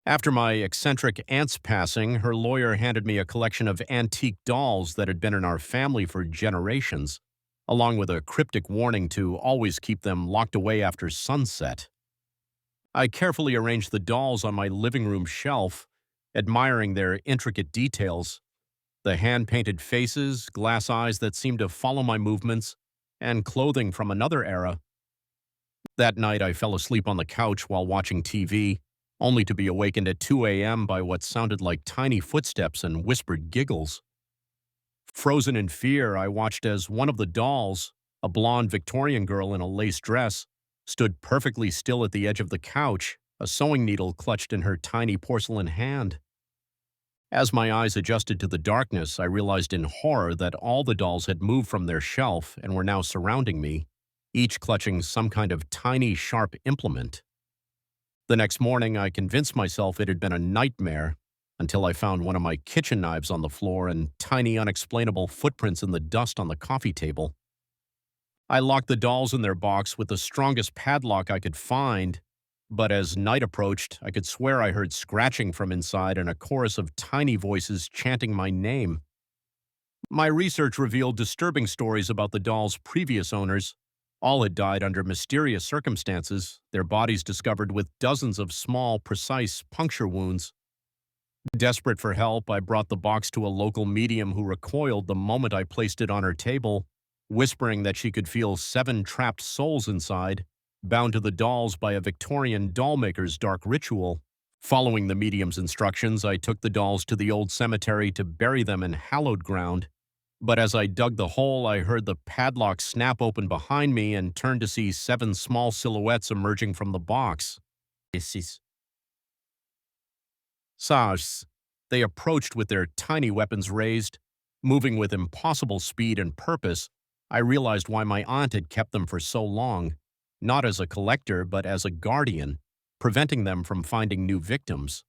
After my eccentric aunt's passing, her lawyer handed me a collection of antique dolls that had been in our family for generations, along with a cryptic warning to always keep them locked away after sunset. I carefully arranged the dolls on my living room shelf, admiring their intricate details, the hand-painted faces, glass eyes that seemed to follow my movements, and clothing from another era. That night, I fell asleep on the couch while watching TV, only to be awakened at 2 a.m. by what sounded like tiny footsteps and whispered giggles. Frozen in fear, I watched as one of the dolls, a blonde Victorian girl in a lace dress, stood perfectly still at the edge of the couch, a sewing needle clutched in her tiny porcelain hand. As my eyes adjusted to the darkness, I realized in horror that all the dolls had moved from their shelf and were now surrounding me, each clutching some kind of tiny, sharp implement. The next morning, I convinced myself it had been a nightmare until I found one of my kitchen knives on the floor and tiny, unexplainable footprints in the dust on the coffee table. I locked the dolls in their box with the strongest padlock I could find, but as night approached, I could swear I heard scratching from inside and a chorus of tiny voices chanting my name. My research revealed disturbing stories about the dolls' previous owners. All had died under mysterious circumstances, their bodies discovered with dozens of small, precise puncture wounds. Desperate for help, I brought the box to a local medium who recoiled the moment I placed it on her table, whispering that she could feel 7 trapped souls inside, bound to the dolls by a Victorian dollmaker's dark ritual. Following the medium's instructions, I took the dolls to the old cemetery to bury them in hallowed ground. But as I dug the hole, I heard the padlock snap open behind me and turned to see 7 small silhouettes emerging from the box. Esses Sages. They approached with their tiny weapons raised. Moving with impossible speed and purpose, I realized why my aunt had kept them for so long, not as a collector but as a guardian, preventing them from finding new victims.